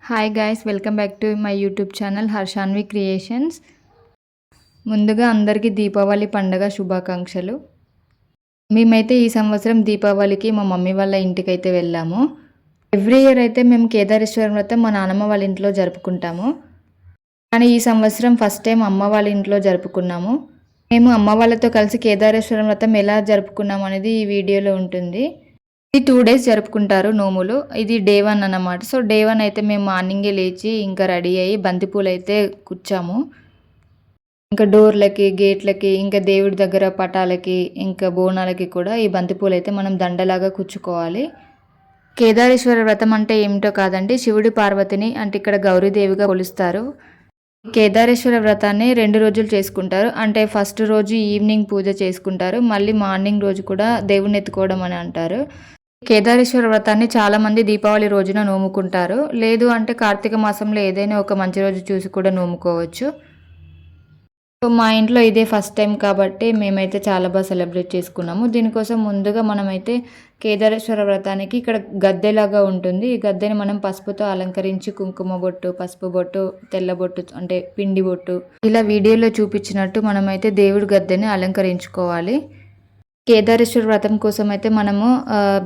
Hi guys, welcome back to my YouTube channel Harshanvi creations. ముందుగా అందరికీ దీపావళి పండుగ శుభాకాంక్షలు. మేమైతే ఈ సంవత్సరం దీపావళికి మా మమ్మీ వాళ్ళ ఇంటికైతే వెళ్ళాము. ఎవ్రీ ఇయర్ అయితే మేము కేదారేశ్వరం వ్రతం మా నాన్నమ్మ వాళ్ళ ఇంట్లో జరుపుకుంటాము. కానీ ఈ సంవత్సరం ఫస్ట్ టైం అమ్మ వాళ్ళ ఇంట్లో జరుపుకున్నాము. మేము అమ్మ వాళ్ళతో కలిసి కేదారేశ్వరం వ్రతం ఎలా జరుపుకున్నాము అనేది ఈ వీడియోలో ఉంటుంది. ఇది 2 days జరుపుకుంటారు నోములు. ఇది డే 1 అన్నమాట. సో డే 1 అయితే మేము మార్నింగే లేచి ఇంకా రెడీ అయ్యి బంతిపూలు అయితే కుచ్చాము. ఇంకా డోర్లకి, గేట్లకి, ఇంకా దేవుడి దగ్గర పటాలకి, ఇంకా బోనాలకి కూడా ఈ బంతిపూలు అయితే మనం దండలాగా కుచ్చుకోవాలి. కేదారేశ్వర వ్రతం అంటే ఏమిటో కాదండి, శివుడి పార్వతిని అంటే ఇక్కడ గౌరీదేవిగా కొలుస్తారు. కేదారేశ్వర వ్రతాన్ని 2 రోజులు చేసుకుంటారు. అంటే ఫస్ట్ రోజు ఈవినింగ్ పూజ చేసుకుంటారు, మళ్ళీ మార్నింగ్ రోజు కూడా దేవుణ్ణి ఎత్తుకోవడం అని అంటారు. కేదారేశ్వర వ్రతాన్ని చాలామంది దీపావళి రోజున నోముకుంటారు. లేదు అంటే కార్తీక మాసంలో ఏదైనా ఒక మంచి రోజు చూసి కూడా నోముకోవచ్చు. సో మా ఇంట్లో ఇదే ఫస్ట్ టైం కాబట్టి మేమైతే చాలా బాగా సెలబ్రేట్ చేసుకున్నాము. దీనికోసం ముందుగా మనమైతే కేదారేశ్వర వ్రతానికి ఇక్కడ గద్దెలాగా ఉంటుంది. ఈ గద్దెని మనం పసుపుతో అలంకరించి కుంకుమ బొట్టు, పసుపు బొట్టు, తెల్ల బొట్టు అంటే పిండి బొట్టు ఇలా వీడియోలో చూపించినట్టు మనమైతే దేవుడి గద్దెని అలంకరించుకోవాలి. కేదారేశ్వర వ్రతం కోసం అయితే మనము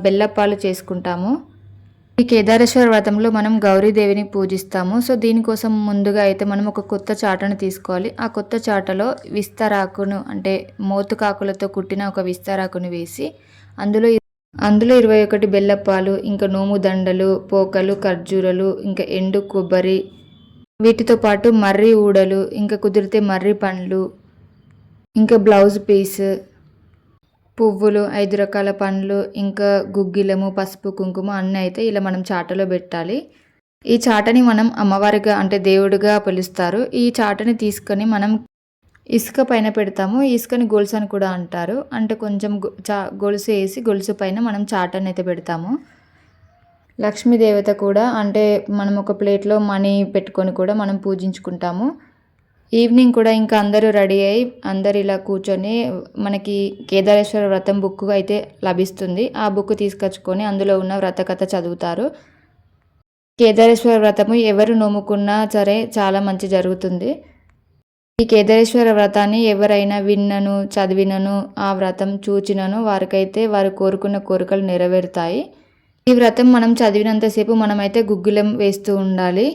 బెల్లప్పాలు చేసుకుంటాము. ఈ కేదారేశ్వర వ్రతంలో మనం గౌరీదేవిని పూజిస్తాము. సో దీనికోసం ముందుగా అయితే మనం ఒక కొత్త చాటను తీసుకోవాలి. ఆ కొత్త చాటలో విస్తరాకును అంటే మోతుకాకులతో కుట్టిన ఒక విస్తరాకును వేసి అందులో 21 బెల్లప్పాలు, ఇంకా నోము దండలు, పోకలు, ఖర్జూరలు, ఇంకా ఎండు కొబ్బరి, వీటితో పాటు మర్రి ఊడలు, ఇంకా కుదిరితే మర్రి పండ్లు, ఇంకా బ్లౌజ్ పీస్, పువ్వులు, 5 రకాల పండ్లు, ఇంకా గుగ్గిలము, పసుపు, కుంకుమ అన్నీ అయితే ఇలా మనం చాటలో పెట్టాలి. ఈ చాటని మనం అమ్మవారిగా అంటే దేవుడిగా పిలుస్తారు. ఈ చాటని తీసుకొని మనం ఇసుక పైన పెడతాము. ఇసుకని గొలుసు అని కూడా అంటారు. అంటే కొంచెం గొలుసు వేసి గొలుసు పైన మనం చాటని అయితే పెడతాము. లక్ష్మీదేవత కూడా అంటే మనం ఒక ప్లేట్లో మనీ పెట్టుకొని కూడా మనం పూజించుకుంటాము. ఈవినింగ్ కూడా ఇంకా అందరూ రెడీ అయ్యి అందరు ఇలా కూర్చొని మనకి కేదారేశ్వర వ్రతం బుక్ అయితే లభిస్తుంది. ఆ బుక్ తీసుకొచ్చుకొని అందులో ఉన్న వ్రత కథ చదువుతారు. కేదారేశ్వర వ్రతము ఎవరు నోముకున్నా సరే చాలా మంచి జరుగుతుంది. ఈ కేదారేశ్వర వ్రతాన్ని ఎవరైనా విన్నను, చదివినను, ఆ వ్రతం చూచినను వారికైతే వారు కోరుకున్న కోరికలు నెరవేరుతాయి. ఈ వ్రతం మనం చదివినంతసేపు మనమైతే గుగ్గిలం వేస్తూ ఉండాలి.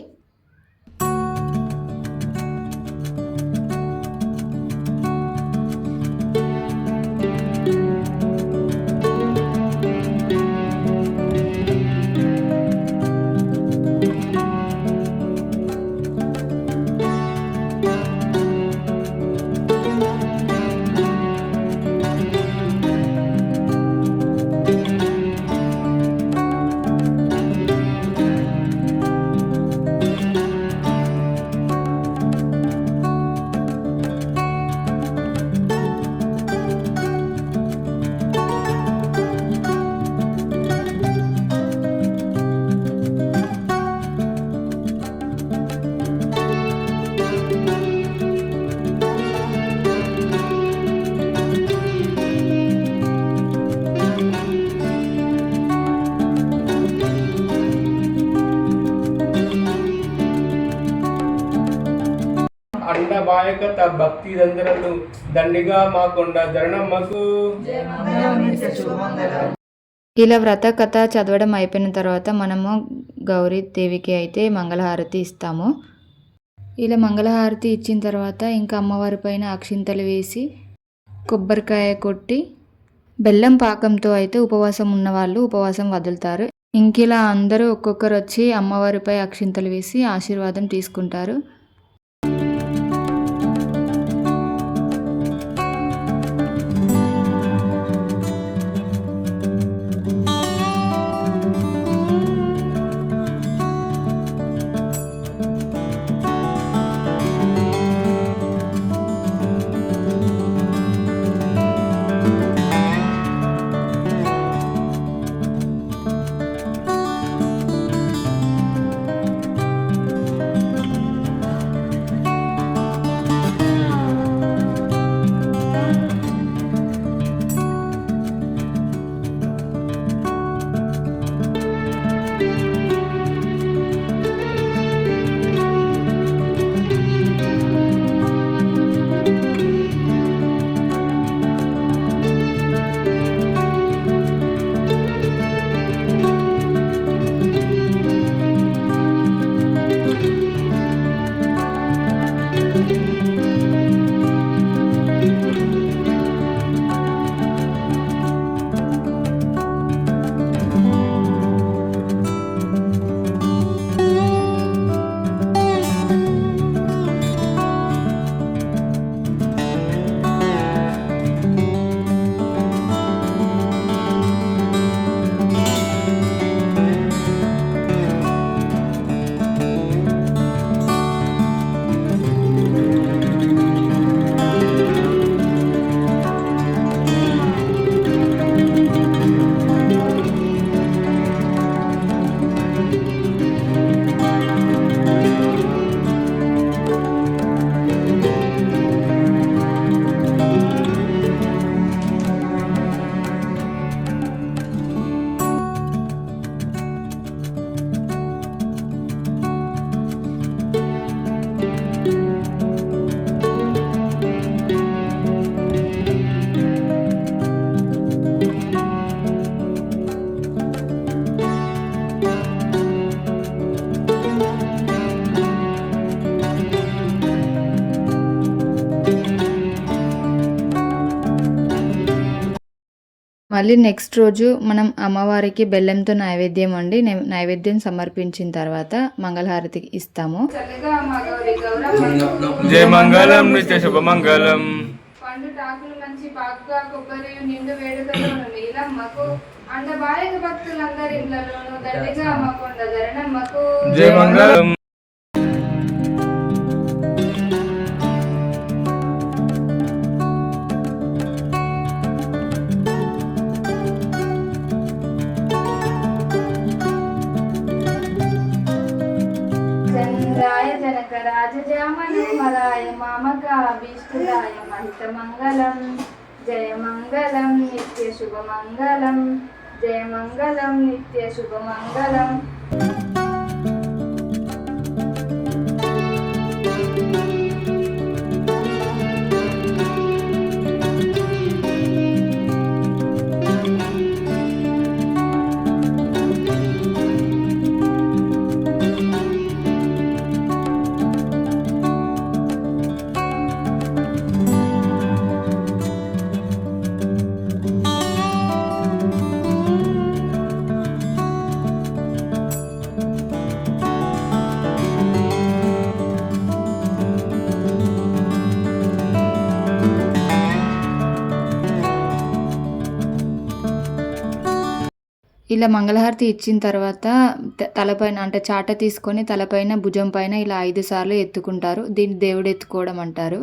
అండబాయక భక్తి దండరలు దండిగా మాకొండ ధరణమ్మకు. ఇలా వ్రత కథ చదవడం అయిపోయిన తర్వాత మనము గౌరీ దేవికి అయితే మంగళహారతి ఇస్తాము. ఇలా మంగళహారతి ఇచ్చిన తర్వాత ఇంకా అమ్మవారి పైన అక్షింతలు వేసి కొబ్బరికాయ కొట్టి బెల్లం పాకంతో అయితే ఉపవాసం ఉన్న వాళ్ళు ఉపవాసం వదులుతారు. ఇంక ఇలా అందరూ ఒక్కొక్కరు వచ్చి అమ్మవారిపై అక్షింతలు వేసి ఆశీర్వాదం తీసుకుంటారు. మళ్ళీ నెక్స్ట్ రోజు మనం అమ్మవారికి బెల్లంతో నైవేద్యం వండి నైవేద్యం సమర్పించిన తర్వాత మంగళహారతి ఇస్తాము. జయ మంగళం నిత్య శుభమంగళం. పండు టాకులు మంచి పాకుగా కొబ్బరి నిండు వేడుకలోను నీలమ్మకు అండబాయక భక్తులందరి ఇళ్లలోను దండిగా అమ్మకొండ ధరణమ్మకు జయ మంగళం. చంద్రాయ జనక రాజజామనుమరాయ మామకాభీష్టుదాయ మహితమంగళం. జయ మంగళం నిత్య శుభమంగళం. జయ మంగళం నిత్య శుభమంగళం. ఇలా మంగళహారతి ఇచ్చిన తర్వాత తలపైన అంటే చాట తీసుకొని తలపైన భుజం పైన ఇలా 5 సార్లు ఎత్తుకుంటారు. దీన్ని దేవుడు ఎత్తుకోవడం అంటారు.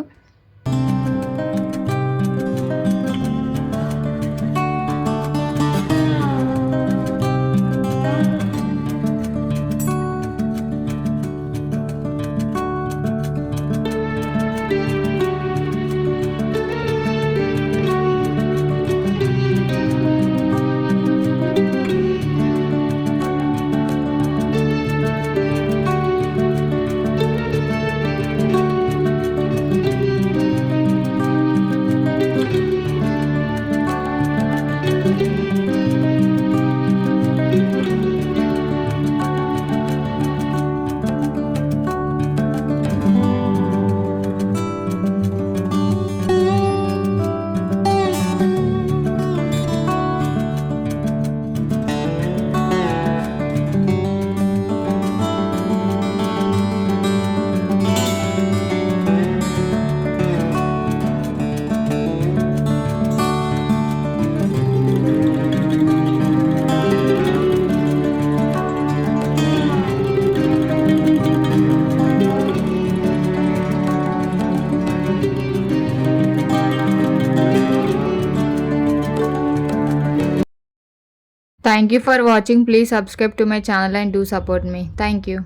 Thank you for watching. Please subscribe to my channel and do support me. Thank you.